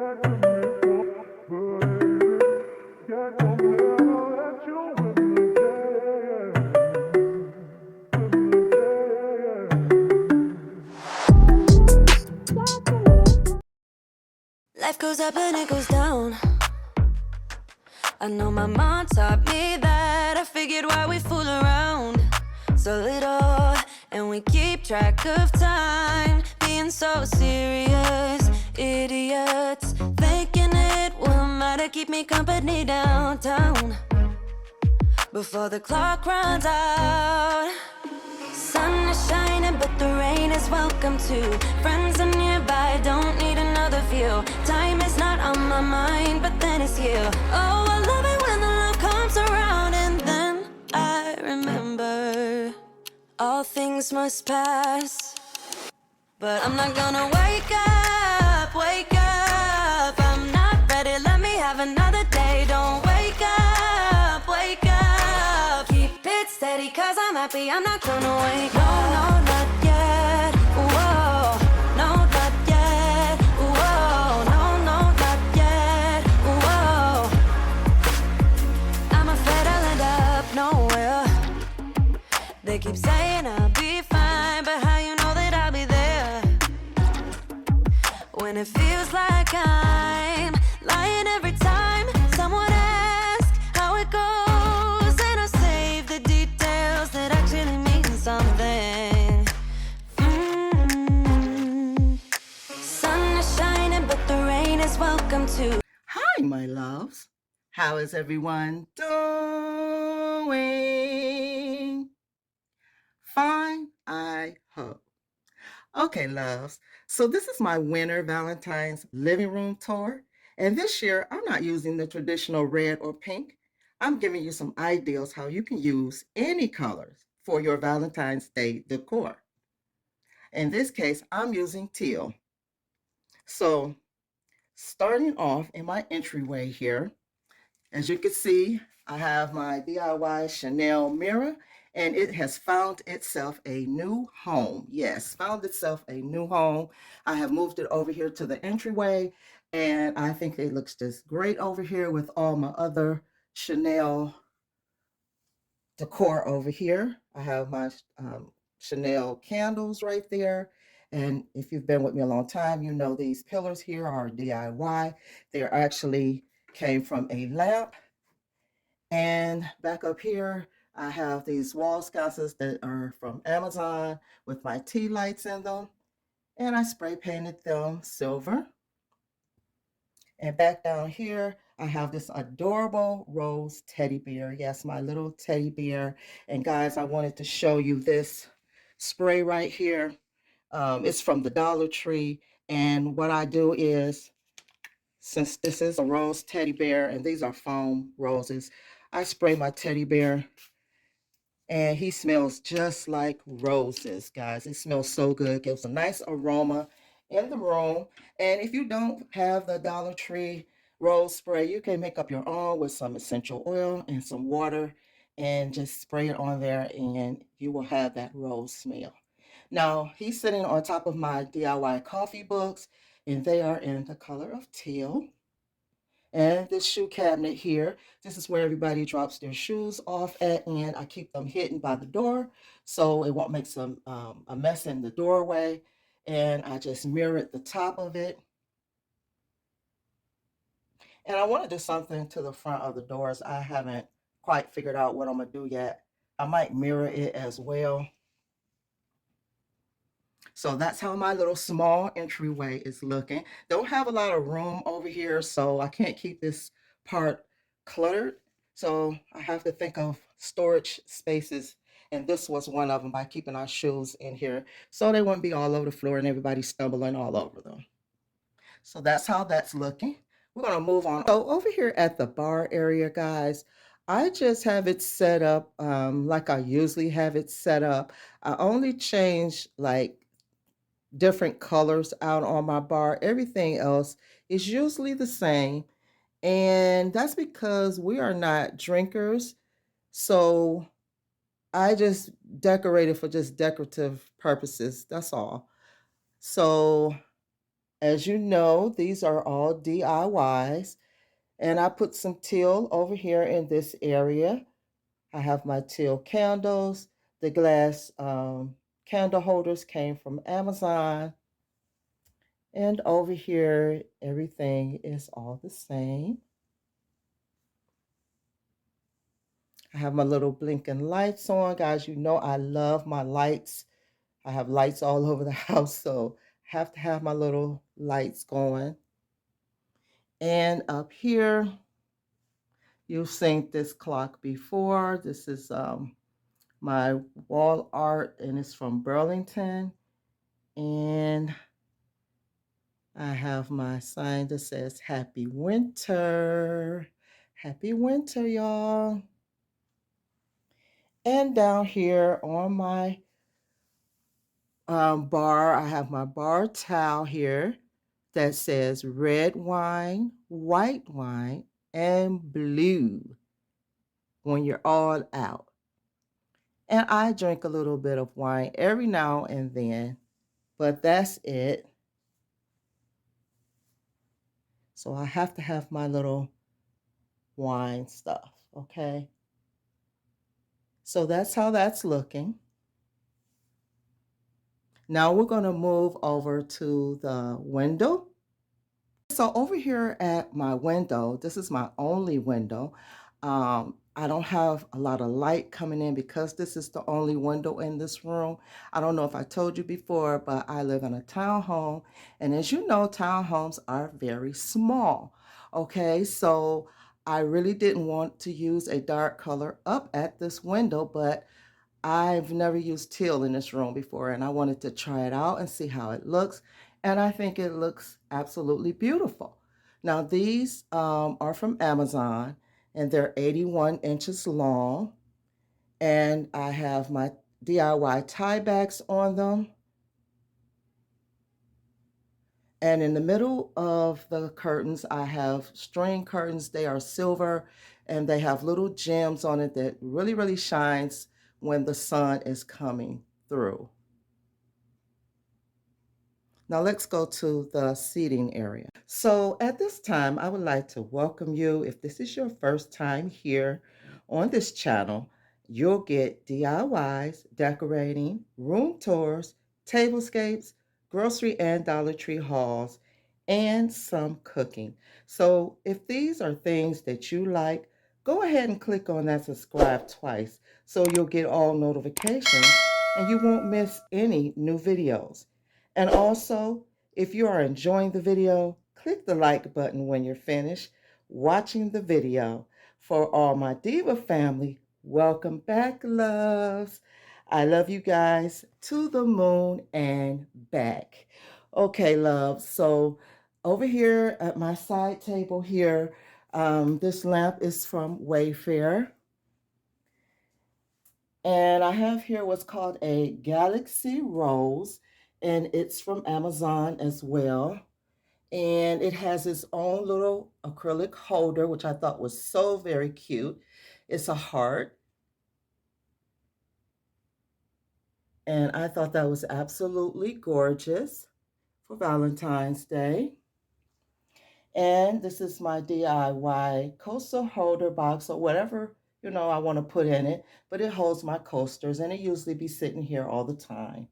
Life goes up and it goes down. I know my mom taught me that. I figured why we fool around so little, and we keep track of time, being so serious. Idiots thinking it will matter, keep me company downtown before the clock runs out. Sun is shining, but the rain is welcome too. Friends are nearby, don't need another view. Time is not on my mind, but then it's you. Oh, I love it when the love comes around, and then I remember all things must pass. But I'm not gonna wake up, wake up. I'm not ready, let me have another day. Don't wake up, wake up. Keep it steady, cause I'm happy, I'm not gonna wake up. No, no, not yet, whoa. No, not yet, whoa. No, no, not yet, whoa. I'm afraid I'll end up nowhere. They keep saying I'll be fine, but how you know that I'll be there when it feels like I'm lying every time someone asks how it goes, and I save the details that actually mean something. Sun is shining, but the rain is welcome too. Hi, my loves. How is everyone doing? Fine, I hope. Okay, loves. So this is my winter Valentine's living room tour. And this year, I'm not using the traditional red or pink. I'm giving you some ideas how you can use any colors for your Valentine's Day decor. In this case, I'm using teal. So starting off in my entryway here, as you can see, I have my DIY Chanel mirror, and it has found itself a new home. Yes, found itself a new home. I have moved it over here to the entryway, and I think it looks just great over here with all my other Chanel decor over here. I have my Chanel candles right there. And if you've been with me a long time, you know these pillars here are DIY. They actually came from a lamp. And back up here, I have these wall sconces that are from Amazon with my tea lights in them. And I spray painted them silver. And back down here, I have this adorable rose teddy bear. Yes, my little teddy bear. And guys, I wanted to show you this spray right here. It's from the Dollar Tree. And what I do is, since this is a rose teddy bear and these are foam roses, I spray my teddy bear and he smells just like roses, guys. It smells so good. Gives a nice aroma in the room. And if you don't have the Dollar Tree rose spray, you can make up your own with some essential oil and some water and just spray it on there and you will have that rose smell. Now, he's sitting on top of my DIY coffee books and they are in the color of teal. And this shoe cabinet here, this is where everybody drops their shoes off at, and I keep them hidden by the door so it won't make some a mess in the doorway. And I just mirrored the top of it. And I want to do something to the front of the doors. I haven't quite figured out what I'm going to do yet. I might mirror it as well. So that's how my little small entryway is looking. Don't have a lot of room over here, so I can't keep this part cluttered. So I have to think of storage spaces. And this was one of them by keeping our shoes in here so they wouldn't be all over the floor and everybody stumbling all over them. So that's how that's looking. We're going to move on. So over here at the bar area, guys, I just have it set up like I usually have it set up. I only change like different colors out on my bar. Everything else is usually the same. And that's because we are not drinkers. So I just decorate it for just decorative purposes. That's all. So As you know, these are all DIYs. And I put some teal over here in this area. I have my teal candles. The glass candle holders came from Amazon. And over here, everything is all the same. I have my little blinking lights on. Guys, you know I love my lights. I have lights all over the house, so I have to have my little lights going. And up here, you've seen this clock before. This is my wall art, and it's from Burlington. And I have my sign that says Happy Winter. Happy Winter, y'all. And down here on my bar, I have my bar towel here that says red wine, white wine, and blue when you're all out. And I drink a little bit of wine every now and then, but that's it. So I have to have my little wine stuff, okay? So that's how that's looking. Now we're going to move over to the window. So over here at my window, this is my only window. I don't have a lot of light coming in because this is the only window in this room. I don't know if I told you before, but I live in a townhome. And as you know, townhomes are very small. Okay, so I really didn't want to use a dark color up at this window, but I've never used teal in this room before, and I wanted to try it out and see how it looks. And I think it looks absolutely beautiful. Now, these are from Amazon, and they're 81 inches long. And I have my DIY tie backs on them. And in the middle of the curtains, I have string curtains. They are silver, and they have little gems on it that really, really shines when the sun is coming through. Now let's go to the seating area. So at this time, I would like to welcome you. If this is your first time here on this channel, you'll get DIYs, decorating, room tours, tablescapes, grocery and Dollar Tree hauls, and some cooking. So if these are things that you like, go ahead and click on that subscribe twice so you'll get all notifications and you won't miss any new videos. And also, if you are enjoying the video, click the like button when you're finished watching the video. For all my Diva family, welcome back, loves. I love you guys to the moon and back. Okay, loves. So over here at my side table here, this lamp is from Wayfair. And I have here what's called a Galaxy Rose, and it's from Amazon as well. And it has its own little acrylic holder, which I thought was so very cute. It's a heart. And I thought that was absolutely gorgeous for Valentine's Day. And this is my DIY coaster holder box or whatever, I want to put in it. But it holds my coasters, and it usually be sitting here all the time.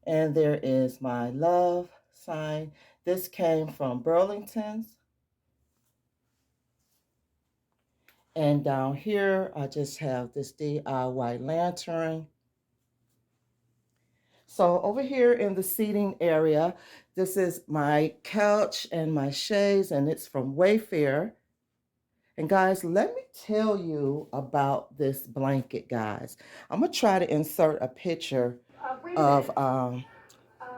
And there is my love sign. This came from Burlington's. And down here, I just have this DIY lantern. So over here in the seating area, this is my couch and my shades, and it's from Wayfair. And guys, let me tell you about this blanket, guys. I'm going to try to insert a picture of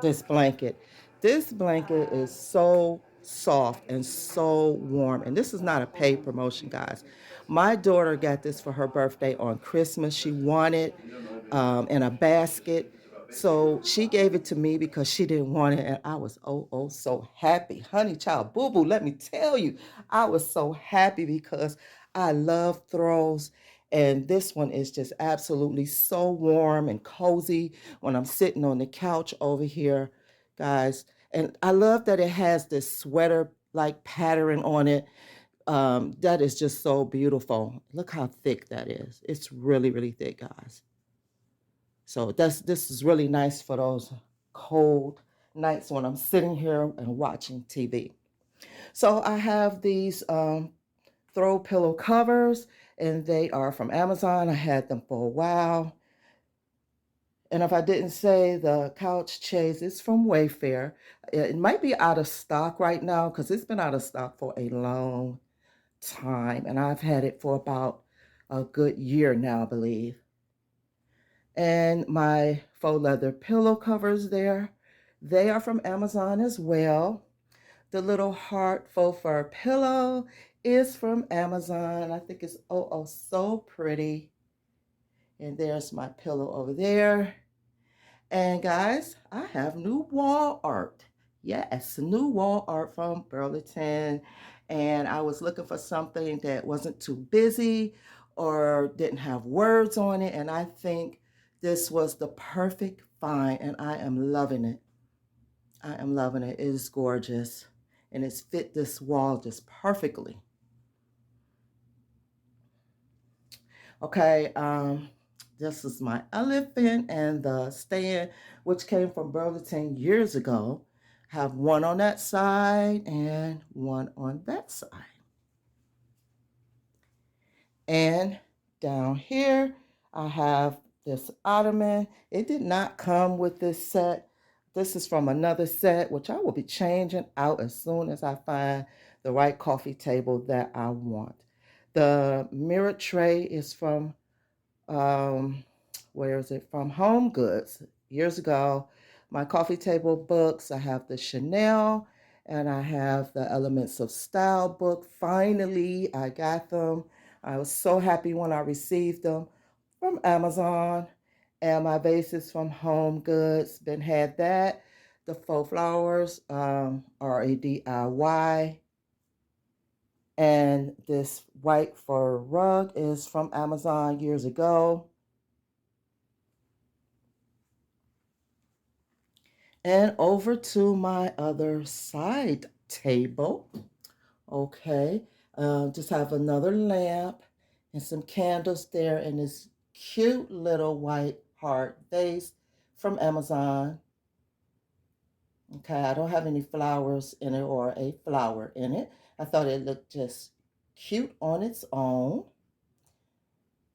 this blanket. This blanket is so soft and so warm. And this is not a paid promotion, guys. My daughter got this for her birthday on Christmas. She won it in a basket. So she gave it to me because she didn't want it. And I was so happy. Honey child, boo-boo, let me tell you, I was so happy because I love throws. And this one is just absolutely so warm and cozy when I'm sitting on the couch over here, guys. And I love that it has this sweater-like pattern on it. That is just so beautiful. Look how thick that is. It's really, really thick, guys. So this is really nice for those cold nights when I'm sitting here and watching TV. So I have these throw pillow covers, and they are from Amazon. I had them for a while. And if I didn't say, the couch chase is from Wayfair. It might be out of stock right now because it's been out of stock for a long time. And I've had it for about a good year now, I believe. And my faux leather pillow covers there, they are from Amazon as well. The little heart faux fur pillow is from Amazon. I think it's oh so pretty. And there's my pillow over there. And guys, I have new wall art. Yes, new wall art from Burlington. And I was looking for something that wasn't too busy or didn't have words on it. And I think this was the perfect find, and I am loving it. I am loving it. It is gorgeous. And it's fit this wall just perfectly. Okay, this is my elephant and the stand, which came from Burlington years ago. Have one on that side and one on that side. And down here, I have this ottoman. It did not come with this set. This is from another set, which I will be changing out as soon as I find the right coffee table that I want. The mirror tray is from where is it from? Home Goods. Years ago, my coffee table books, I have the Chanel and I have the Elements of Style book. Finally, I got them. I was so happy when I received them from Amazon. And my vases from Home Goods, been had that. The faux flowers are a DIY. And this white fur rug is from Amazon years ago. And over to my other side table. Okay, just have another lamp and some candles there and this cute little white heart vase from Amazon. Okay, I don't have any flowers in it or a flower in it. I thought it looked just cute on its own.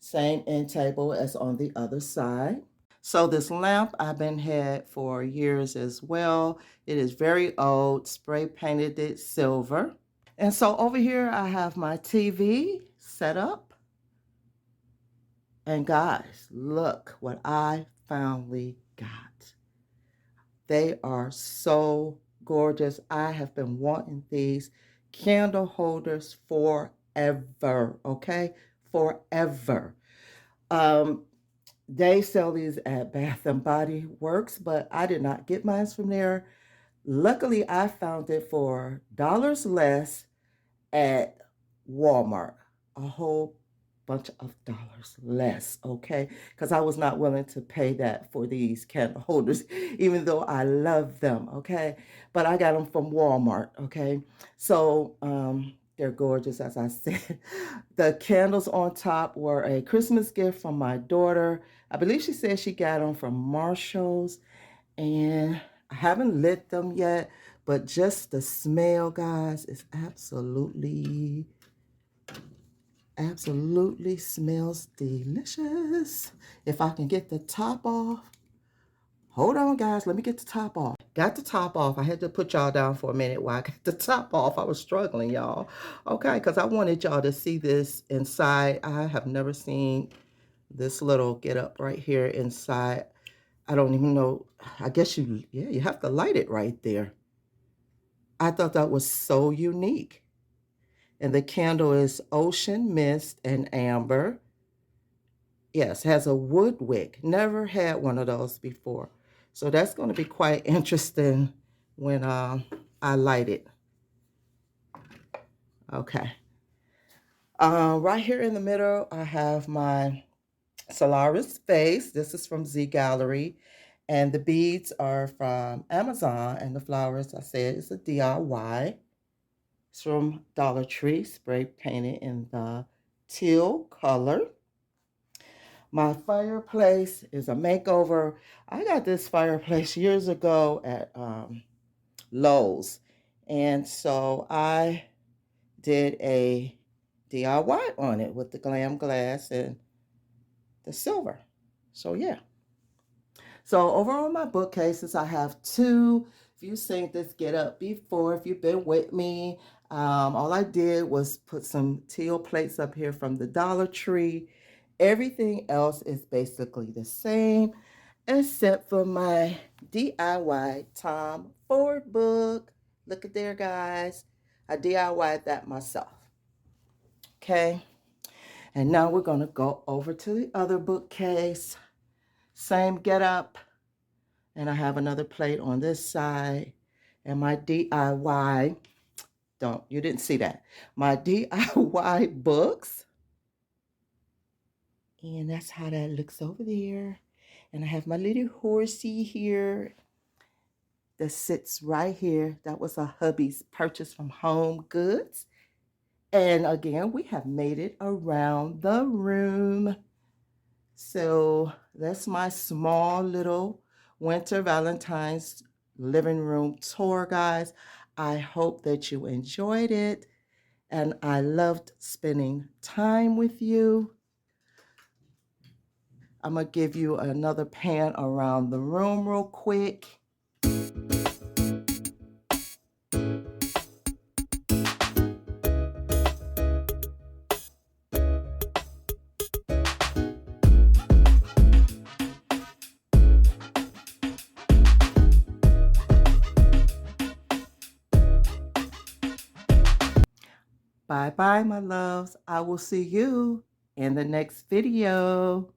Same end table as on the other side. So this lamp I've been had for years as well. It is very old, spray painted it silver. And so over here I have my TV set up. And guys, look what I finally got. They are so gorgeous. I have been wanting these candle holders forever, okay? Forever. They sell these at Bath and Body Works, but I did not get mine from there. Luckily, I found it for dollars less at Walmart. A whole bunch of dollars less, okay? Because I was not willing to pay that for these candle holders, even though I love them, okay? But I got them from Walmart, okay? So they're gorgeous, as I said. The candles on top were a Christmas gift from my daughter. I believe she said she got them from Marshall's, and I haven't lit them yet, but just the smell, guys, is absolutely smells delicious. If I can get the top off. Hold on, guys. Let me get the top off. Got the top off. I had to put y'all down for a minute while I got the top off. I was struggling, y'all. Okay, because I wanted y'all to see this inside. I have never seen this little get up right here inside. I don't even know. I guess you have to light it right there. I thought that was so unique. And the candle is Ocean Mist and Amber. Yes, has a wood wick. Never had one of those before. So that's going to be quite interesting when I light it. Okay. Right here in the middle, I have my Solaris vase. This is from Z Gallery. And the beads are from Amazon, and the flowers, I said, is a DIY. It's from Dollar Tree, spray painted in the teal color. My fireplace is a makeover. I got this fireplace years ago at Lowe's. And so I did a DIY on it with the Glam glass and the silver. So yeah. So over on my bookcases, I have two. If you've seen this get up before, if you've been with me, all I did was put some teal plates up here from the Dollar Tree. Everything else is basically the same, except for my DIY Tom Ford book. Look at there, guys. I DIY'd that myself. Okay. And now we're going to go over to the other bookcase. Same get up. And I have another plate on this side. And my DIY, you didn't see that. My DIY books. And that's how that looks over there. And I have my little horsey here that sits right here. That was a hubby's purchase from Home Goods. And again, we have made it around the room. So that's my small little winter Valentine's living room tour, guys. I hope that you enjoyed it. And I loved spending time with you. I'm going to give you another pan around the room real quick. Bye-bye, my loves. I will see you in the next video.